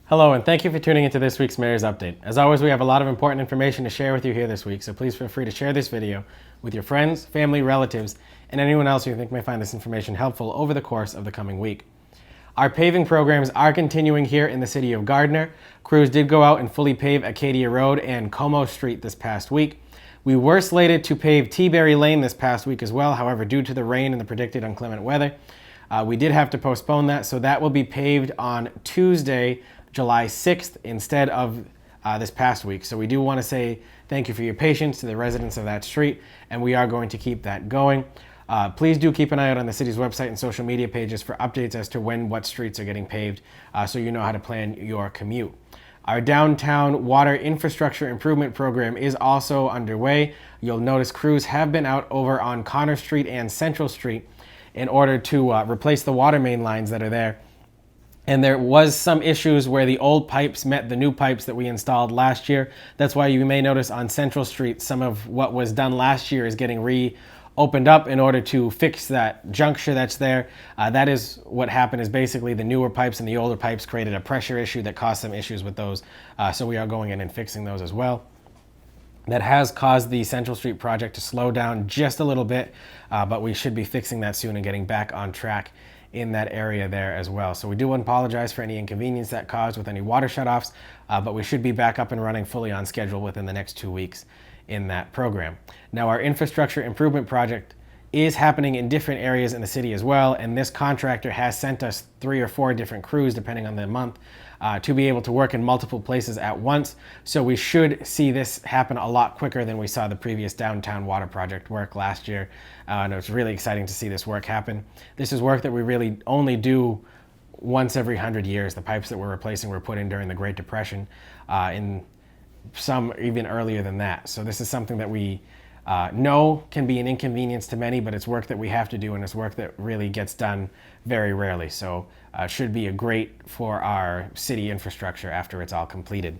Hello, and thank you for tuning into this week's Mayor's Update. As always, we have a lot of important information to share with you here this week, so please feel free to share this video with your friends, family, relatives, and anyone else you think may find this information helpful over the course of the coming week. Our paving programs are continuing here in the city of Gardner. Crews did go out and fully pave Acadia Road and Como Street this past week. We were slated to pave Teaberry Lane this past week as well. However, due to the rain and the predicted inclement weather, we did have to postpone that, so that will be paved on Tuesday, July 6th instead of this past week. So we do want to say thank you for your patience to the residents of that street, and we are going to keep that going. Please do keep an eye out on the city's website and social media pages for updates as to what streets are getting paved, so you know how to plan your commute. Our downtown water infrastructure improvement program is also underway. You'll notice crews have been out over on Connor Street and Central Street in order to replace the water main lines that are there. And there was some issues where the old pipes met the new pipes that we installed last year. That's why you may notice on Central Street some of what was done last year is getting reopened up in order to fix that juncture that's there. That is what happened, is basically the newer pipes and the older pipes created a pressure issue that caused some issues with those. So we are going in and fixing those as well. That has caused the Central Street project to slow down just a little bit, but we should be fixing that soon and getting back on track in that area there as well. So we do apologize for any inconvenience that caused with any water shutoffs, but we should be back up and running fully on schedule within the next 2 weeks in that program. Now, our infrastructure improvement project is happening in different areas in the city as well, and this contractor has sent us 3 or 4 different crews, depending on the month, to be able to work in multiple places at once. So we should see this happen a lot quicker than we saw the previous downtown water project work last year. And it's really exciting to see this work happen. This is work that we really only do once every 100 years. The pipes that we're replacing were put in during the Great Depression, in some even earlier than that. So this is something that we know can be an inconvenience to many, but it's work that we have to do, and it's work that really gets done very rarely. So it should be a great for our city infrastructure after it's all completed.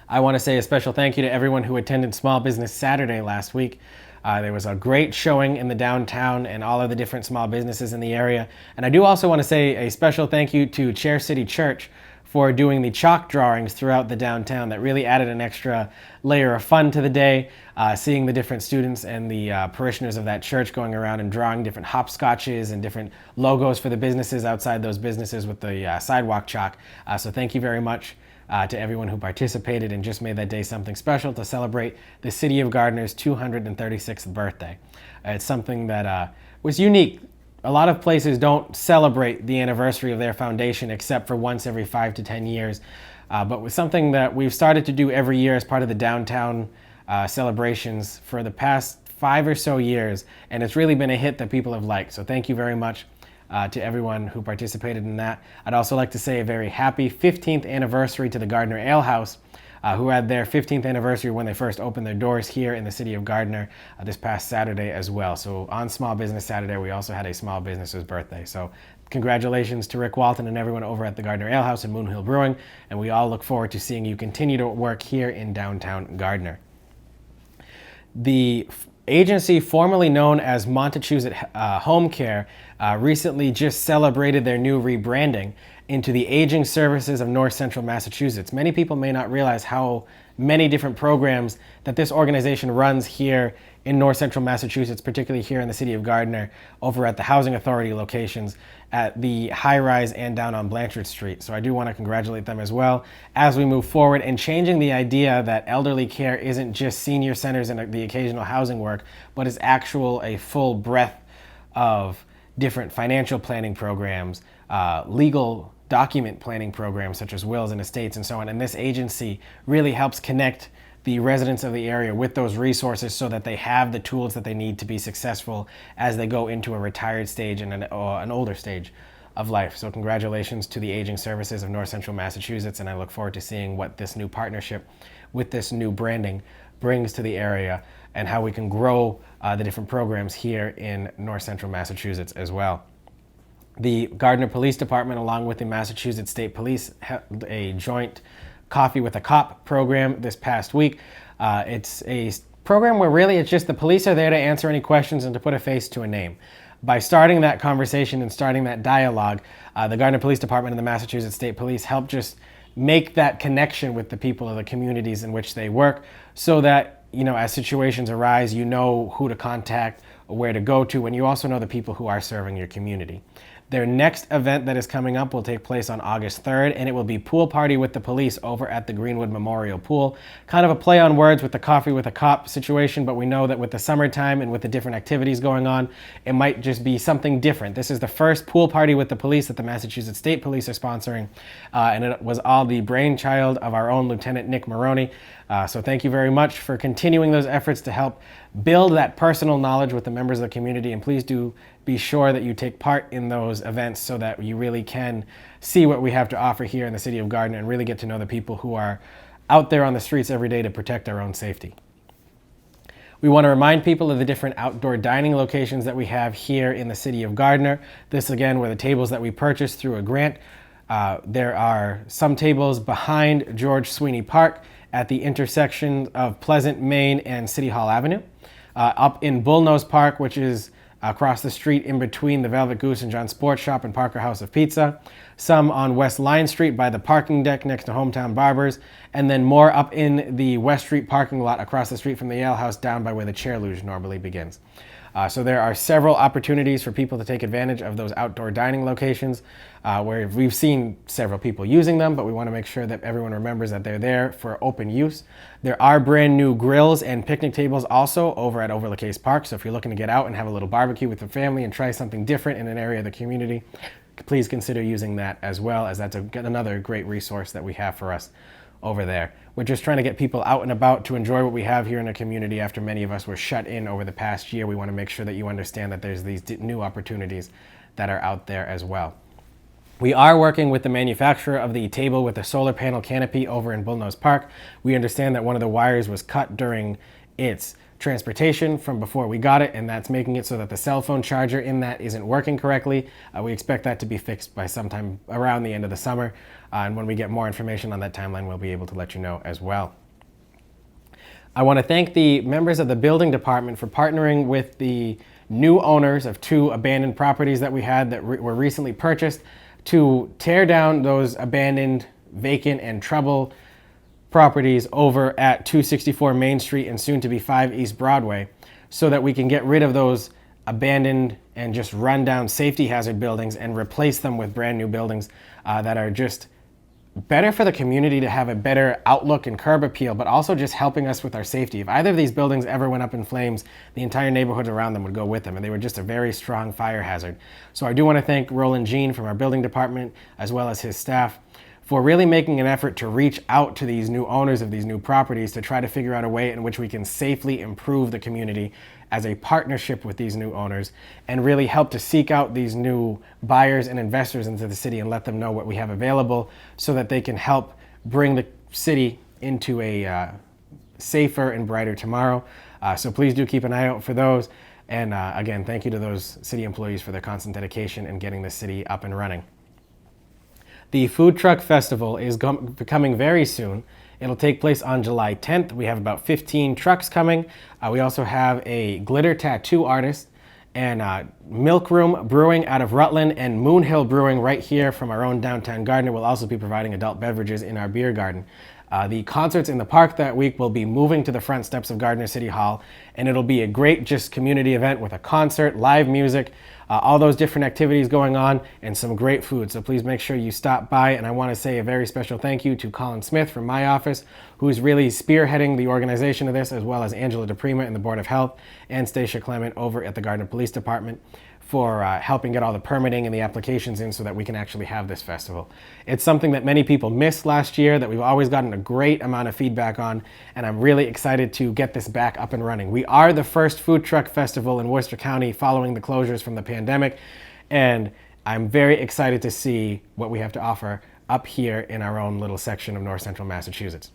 I want to say a special thank you to everyone who attended Small Business Saturday last week. There was a great showing in the downtown and all of the different small businesses in the area. And I do also want to say a special thank you to Chair City Church for doing the chalk drawings throughout the downtown. That really added an extra layer of fun to the day, seeing the different students and the parishioners of that church going around and drawing different hopscotches and different logos for the businesses outside those businesses with the sidewalk chalk. So thank you very much to everyone who participated and just made that day something special to celebrate the city of Gardner's 236th birthday. It's something that was unique. A lot of places don't celebrate the anniversary of their foundation except for once every 5 to 10 years. But with something that we've started to do every year as part of the downtown celebrations for the past 5 or so years, and it's really been a hit that people have liked. So thank you very much to everyone who participated in that. I'd also like to say a very happy 15th anniversary to the Gardner Ale House, who had their 15th anniversary when they first opened their doors here in the city of Gardner this past Saturday as well. So on Small Business Saturday, we also had a small business's birthday. So congratulations to Rick Walton and everyone over at the Gardner Ale House and Moon Hill Brewing, and we all look forward to seeing you continue to work here in downtown Gardner. The agency formerly known as Montechusett Home Care recently just celebrated their new rebranding into the Aging Services of North Central Massachusetts. Many people may not realize how many different programs that this organization runs here in North Central Massachusetts, particularly here in the city of Gardner, over at the Housing Authority locations at the High Rise and down on Blanchard Street. So I do want to congratulate them as well as we move forward in changing the idea that elderly care isn't just senior centers and the occasional housing work, but is a full breadth of different financial planning programs, legal document planning programs such as wills and estates and so on. And this agency really helps connect the residents of the area with those resources so that they have the tools that they need to be successful as they go into a retired stage and an older stage of life. So congratulations to the Aging Services of North Central Massachusetts, and I look forward to seeing what this new partnership with this new branding brings to the area and how we can grow the different programs here in North Central Massachusetts as well. The Gardner Police Department, along with the Massachusetts State Police, held a joint Coffee with a Cop program this past week. It's a program where really it's just the police are there to answer any questions and to put a face to a name. by starting that conversation and starting that dialogue, the Gardner Police Department and the Massachusetts State Police help just make that connection with the people of the communities in which they work, so that, you know, as situations arise, you know who to contact or where to go to, and you also know the people who are serving your community. Their next event that is coming up will take place on August 3rd, and it will be Pool Party with the Police over at the Greenwood Memorial Pool. Kind of a play on words with the coffee with a cop situation, but we know that with the summertime and with the different activities going on, it might just be something different. This is the first Pool Party with the Police that the Massachusetts State Police are sponsoring, and it was all the brainchild of our own Lieutenant Nick Maroney. So thank you very much for continuing those efforts to help build that personal knowledge with the members of the community, and please do be sure that you take part in those events so that you really can see what we have to offer here in the city of Gardner and really get to know the people who are out there on the streets every day to protect our own safety. We want to remind people of the different outdoor dining locations that we have here in the city of Gardner. This again were the tables that we purchased through a grant. There are some tables behind George Sweeney Park at the intersection of Pleasant, Main and City Hall Avenue. Up in Bullnose Park, which is across the street in between the Velvet Goose and John Sports Shop and Parker House of Pizza. Some on West Line Street by the parking deck next to Hometown Barbers. And then more up in the West Street parking lot across the street from the Ale House down by where the Chair Luge normally begins. So there are several opportunities for people to take advantage of those outdoor dining locations where we've seen several people using them, but we want to make sure that everyone remembers that they're there for open use. There are brand new grills and picnic tables also over at Overlook Case Park. So if you're looking to get out and have a little barbecue with your family and try something different in an area of the community, please consider using that as well, as that's another great resource that we have for us over there. We're just trying to get people out and about to enjoy what we have here in the community after many of us were shut in over the past year. We want to make sure that you understand that there's these new opportunities that are out there as well. We are working with the manufacturer of the table with the solar panel canopy over in Bullnose Park. We understand that one of the wires was cut during its transportation from before we got it, and that's making it so that the cell phone charger in that isn't working correctly. We expect that to be fixed by sometime around the end of the summer, and when we get more information on that timeline, we'll be able to let you know as well. I want to thank the members of the building department for partnering with the new owners of 2 abandoned properties that we had that were recently purchased to tear down those abandoned, vacant, and trouble properties over at 264 Main Street and soon to be 5 East Broadway, so that we can get rid of those abandoned and just run down safety hazard buildings and replace them with brand new buildings that are just better for the community, to have a better outlook and curb appeal, but also just helping us with our safety. If either of these buildings ever went up in flames, the entire neighborhood around them would go with them, and they were just a very strong fire hazard. So I do want to thank Roland Jean from our building department, as well as his staff, for really making an effort to reach out to these new owners of these new properties to try to figure out a way in which we can safely improve the community as a partnership with these new owners, and really help to seek out these new buyers and investors into the city and let them know what we have available so that they can help bring the city into a safer and brighter tomorrow. So please do keep an eye out for those. And again, thank you to those city employees for their constant dedication in getting the city up and running. The Food Truck Festival is coming very soon. It'll take place on July 10th. We have about 15 trucks coming. We also have a glitter tattoo artist, and Milk Room Brewing out of Rutland and Moon Hill Brewing right here from our own downtown Gardner will also be providing adult beverages in our beer garden. The concerts in the park that week will be moving to the front steps of Gardner City Hall, and it'll be a great just community event with a concert, live music, all those different activities going on, and some great food. So please make sure you stop by. And I want to say a very special thank you to Colin Smith from my office, who's really spearheading the organization of this, as well as Angela DePrima in the Board of Health and Stacia Clement over at the Gardner Police Department for helping get all the permitting and the applications in so that we can actually have this festival. It's something that many people missed last year, that we've always gotten a great amount of feedback on, and I'm really excited to get this back up and running. We are the first food truck festival in Worcester County following the closures from the pandemic, and I'm very excited to see what we have to offer up here in our own little section of North Central Massachusetts.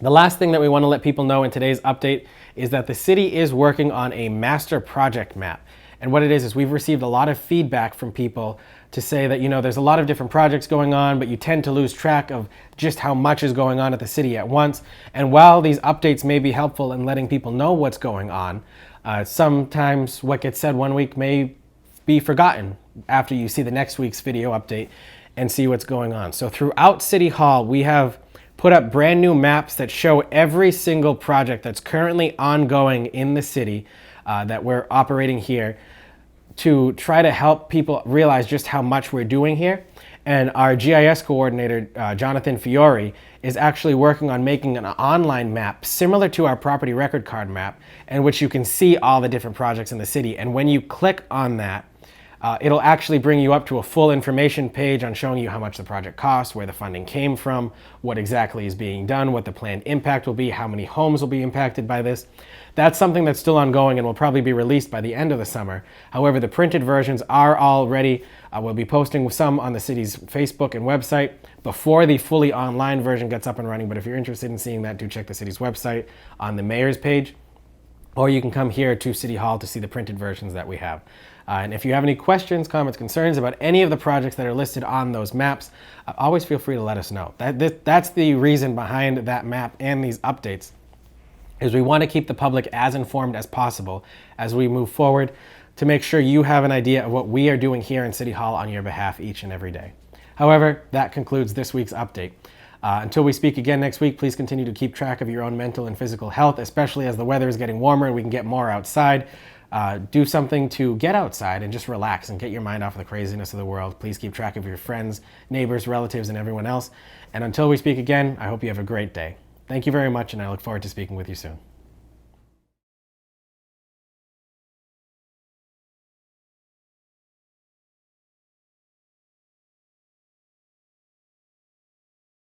The last thing that we want to let people know in today's update is that the city is working on a master project map. And what it is we've received a lot of feedback from people to say that, you know, there's a lot of different projects going on, but you tend to lose track of just how much is going on at the city at once. And while these updates may be helpful in letting people know what's going on, sometimes what gets said one week may be forgotten after you see the next week's video update and see what's going on. So throughout City Hall, we have put up brand new maps that show every single project that's currently ongoing in the city that we're operating here, to try to help people realize just how much we're doing here. And our GIS coordinator, Jonathan Fiore, is actually working on making an online map similar to our property record card map, in which you can see all the different projects in the city. And when you click on that, it'll actually bring you up to a full information page on showing you how much the project costs, where the funding came from, what exactly is being done, what the planned impact will be, how many homes will be impacted by this. That's something that's still ongoing and will probably be released by the end of the summer. However, the printed versions are all ready. We'll be posting some on the city's Facebook and website before the fully online version gets up and running. But if you're interested in seeing that, do check the city's website on the mayor's page, or you can come here to City Hall to see the printed versions that we have. And if you have any questions, comments, concerns about any of the projects that are listed on those maps, always feel free to let us know. That's the reason behind that map and these updates, is we want to keep the public as informed as possible as we move forward, to make sure you have an idea of what we are doing here in City Hall on your behalf each and every day. However, that concludes this week's update. Until we speak again next week, please continue to keep track of your own mental and physical health, especially as the weather is getting warmer and we can get more outside. Do something to get outside and just relax and get your mind off of the craziness of the world. Please keep track of your friends, neighbors, relatives, and everyone else. And until we speak again, I hope you have a great day. Thank you very much, and I look forward to speaking with you soon.